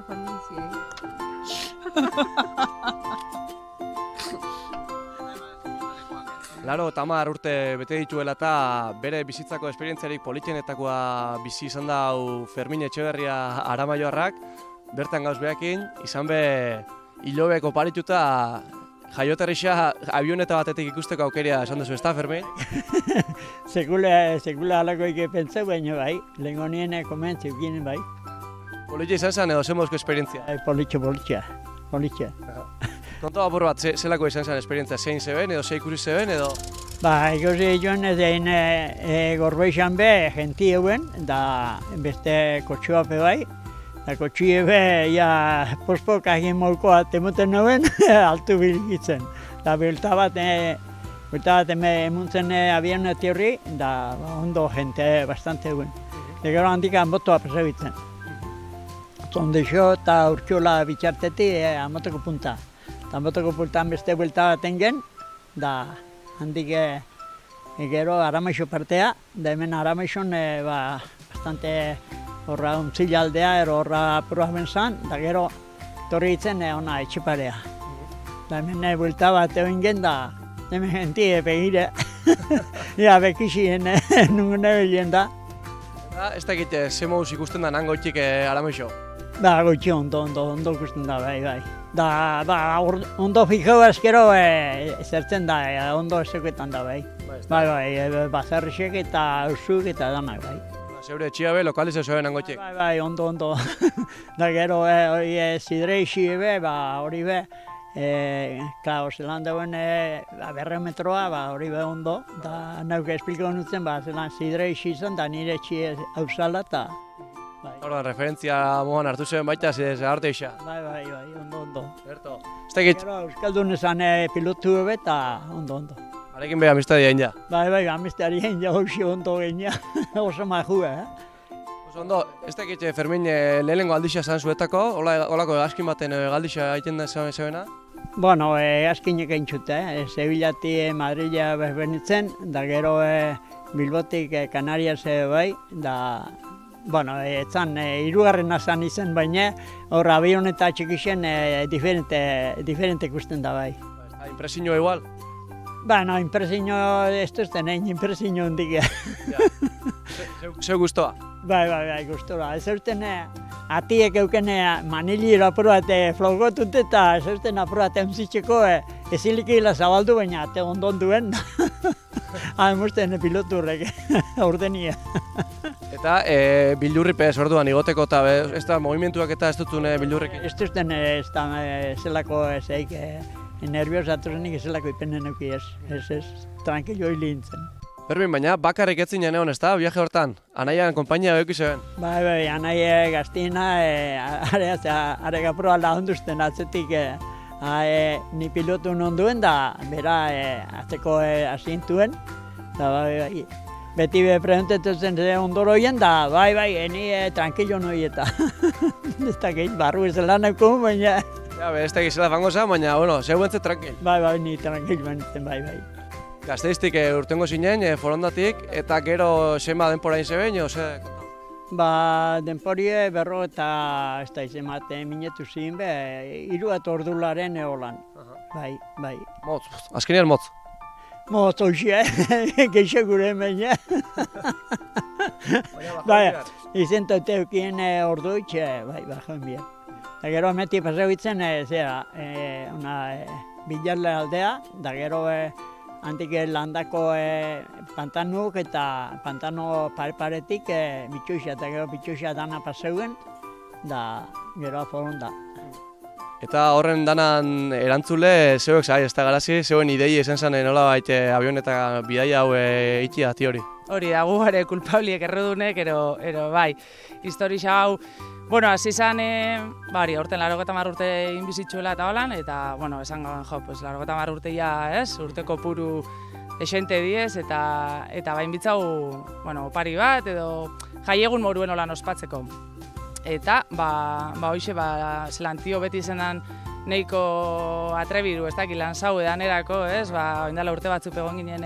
familia. Laro, 10 urte bete dituela eta bere bizitzako esperientziarik politxenetakoa bizi izan da Fermin Etxeberria Aramaioarrak, bertan gauz behakin, izan be hilobek oparituta jaioterrixa avioneta batetik ikusteko aukeria esan duzu, ezta, Fermin? Sekula alakoik pentsau, baina bai, lehenko nien komentziukin bai. Politxe izan zen edo zen mozko esperientzia? Politxe. Konta apur bat, zelako izan zen esperientzia, zein zeben edo zei ikusi zeben edo? Ba, ikusi joan ezein gorbeixan be, genti euen, da beste kotxoape bai. Da kotxie be, ja, pospok agin molkoa temoten nuen, altu bilitzen. Da bilta bat emuntzen avioneti horri, da ondo jente bastante euen. Da gero handikan botoa pasabitzen. Tondexo eta urtxola bitxarteti amotoko punta. Amotoko puntan beste buelta bat engen, da handik gero Aramaixo partea, da hemen Aramaixon bastante horra untzila aldea, horra proa benzan, da gero torri itzen ona etxeparea. Da hemen buelta bat egin da, hemen genti begire, ja bekixien nungune bilien da. Ez dakit, ze moduz ikusten da nangoitik Aramaixo? Da, goitxi ondo ikusten da, bai. Da, ondo fijau ezkero zertzen da, ondo eseketan da, bai. Bai, bazarrisek eta usuk eta danak, bai. Zeure etxia be, lokalize zoen nangoitik? Bai, ondo. Da gero, zidreixi be, hori be, klaro, zelan dauen 100 metroa, hori be ondo. Da, nauke espliko nutzen, zelan zidreixi izan, da nire etxie hausala eta... Ordan, referentzia moan hartu zuen baita, arte isa? Bai, ondo. Erto. Ez dakit? Gero, Euskaldun esan pilotu ebe eta ondo. Harekin beha amistadi egin ja? Bai, amistadi egin ja, hausi ondo egin ja. Oso maju, Oso ondo, ez dakit Fermin lehenengo aldixa zan zuetako, holako egazkin baten galdixa egiten da zebena? Bueno, egazkinek egin txute, Sevillati Madrila behbenitzen, da gero Bilbotik Kanarias bai, da... Bueno, etzan, hirugarren azan izen, baina hor avion eta txikixen diferente ikusten da bai. Impresioa igual? Bueno, impresioa ez duzten egin, impresioa hondik. Zeu guztua? Bai, guztua. Ez duzten atiek euken maniliro apurat flogotut eta ez duzten apurat eunzitzeko ezilik hila zabaldu, baina ate ondon duen. Hain piloturrek, ordenia. Eta bildurripez orduan igoteko eta ez da movimentuak eta ez dutun bildurrekin? Ez duzten ez da zelako ezeik nerviosaturenik zelako ipenen euki ez, tranquilo hili nintzen. Fermin, baina bakarrik etzin egon ez da, viaje hortan? Anaian konpainia behuki zeben? Bai, anaia gaztina, arega proa lahonduzten atzetik ni pilotu nonduen da, bera atzeko asintuen, da bai. Beti preguntetzen ondoroien da, bai, ni tranquilo noi eta. Ez da gehi, barru ez lanako, baina... Ja, ez da gizela fango zan, baina, bueno, zeu bentzen tranquil. Bai, ni tranquil bentzen, bai. Gazteiztik urtengo zinen, Forondatik, eta gero zema denporain zeben, jo, ze... Ba, denporie berro eta ez da izemate minetu zin, 3 ordularen eolan. Bai. Motz, azkenean motz. Motz hoxia, geixo gure baina. Bai, izentote eukien orduitxe, bai, bajoen bian. Da gero ameti pasau itzen, bilarle aldea, da gero handik landako pantanuk eta pantano paretik bitxuxia, eta gero bitxuxia dana pasauen, da gero Foronda. Eta horren danan erantzule, zeuek zai, ez da garazi, zeuen idei esan zen nola baite avioneta bidaia hau itxia ati hori? Hori da, gu bare kulpabliek erredunek, ero bai, historia hau, bueno, hasi zan, horten 80 urte inbizitzuela eta holan, eta, bueno, esan gauen jo, 80 urte ja, ez, urteko puru esente diez, eta bain bitzau, bueno, opari bat, edo jaiegun moruen holan ospatzeko. Eta, hoxe, zelan tio beti zendan neiko atrebiru, ez dakit lan zau edan erako, ez? Oindala urte batzuk egon ginen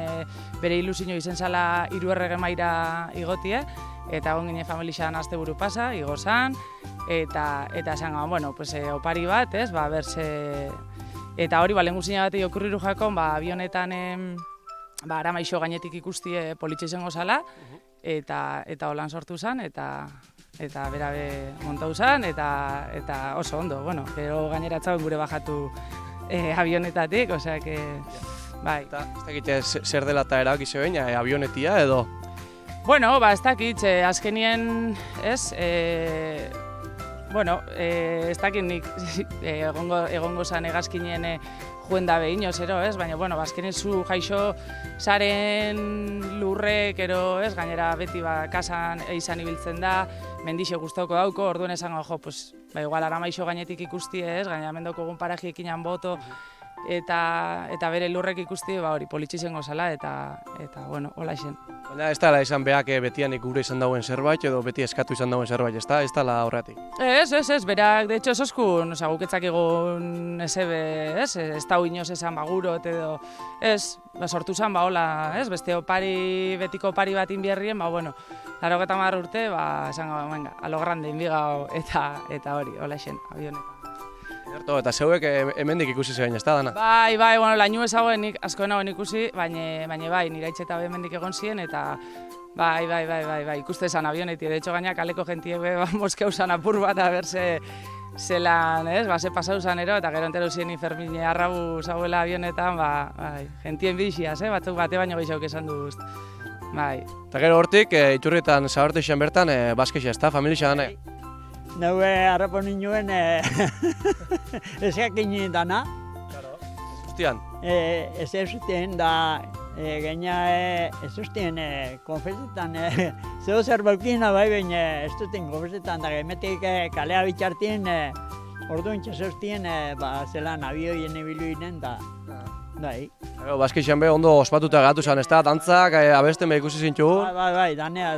bere ilusio izen zala 3 maira igotie, eta egon ginen familixan asteburu pasa, igo zan, eta esan gaban, bueno, pues, opari bat, ez, ba, berse... Eta hori, lehen guzina bat okurriru jakon, avionetan Aramaixo gainetik ikusti politxe izango zala, eta holan sortu zen, eta berabe montau zen, eta oso ondo, bueno, gero gainera etzauen gure bajatu avionetatik, osea, que, bai. Eta ez dakit zer dela eta erabaki zebein, avionetia edo? Bueno, ez dakit, azkenien, ez, bueno, ez dakit nik egongo zan egazkinien juen da behin, ozero, ez? Baina, bueno, azkenen zu jaixo zaren lurrek, ero, ez? Gainera beti kasan izan ibiltzen da, mendixe guztauko dauko, orduen esango, jo, pues, igual Aramaixo gainetik ikusti, ez? Gainera mendoko egun parajiekin boto, eta bere lurrek ikusti, hori, politxe izango zala, eta bueno, hola isen. Baina ez dala izan beak betianik gure izan dauen zerbait, edo beti eskatu izan dauen zerbait, ez dala horretik? Ez, berak, de hecho, esoskun, guketzak egon ez da inoz esan bagurot, edo, ez, sortu zan, hola, ez, beste betiko opari bat inbierrien, bueno, 80 urte, esan gau, venga, a lo grande inbigao, eta hori, hola isen, avionetan. Eta zeuek hemendik ikusi zein, ez da dana? Bai, bueno, lainu ezagoen asko nagoen ikusi, baina bai, nire itxeta hemendik egon ziren, eta bai, ikuste zan avioneti, de hecho gaina kaleko jentie moskeu zan apur bat, berse zelan, ez, ze pasau zan ero, eta gero entero ziren Fermine arrabu zauela avionetan, bai, jentien bixiaz, batzuk bate baino gehiago esan duz, bai. Eta gero hortik, Iturrietan zabartexean bertan, bazkexia, ez da, familia gane? Naue harrapo ninuen eskakin dana. Guztian? Ez zuten da, gaina ez zuten konfesetan, zeo zer baukina bai, baina ez zuten konfesetan, da gemetik kalea bitxartien, orduan txasoztien, zelan abioien ebiluinen da. Bai. Bazkexean be ondo ospatuta gatu zen, ez da, dantzak, abesten be ikusi zintugu? Bai, danea,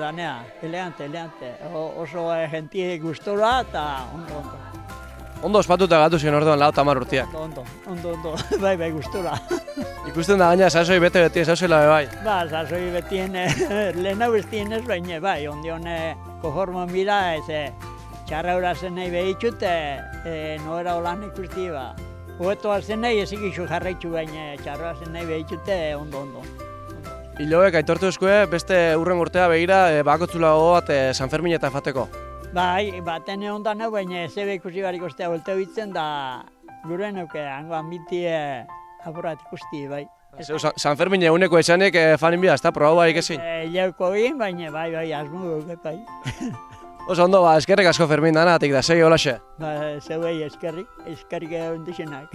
elegante. Oso jentie gustora eta ondo. Ondo ospatuta gatu zen orduan 50 urteak. Ondo, bai, gustora. Ikusten da gaina, sasoi beti zauzela bai? Sasoi betien, lehena bestien ez, baina bai, ondion konformo mira, txarra horazen nahi behitxut, noera holan ikusti ba. Hoeto hazen nahi ezik isu jarraitzu baina txarroa zen nahi behitxute ondo. Iloek aitortu eskue beste urren urtea begira bakotzula bat San Fermin eta fateko? Bai, baten ondan hau baina zebe ikusi barik ostea volte bitzen da guruen euke hangoan biti apurat ikusti bai. San Fermin eguneko esanek fanin bida, ez da, probau barik ezin? Iauko egin, baina bai, asmu duke bai. Oso ondo, eskerrik asko Fermin danatik da, segi holaxe. Zeuei eskerrik egon dixenak.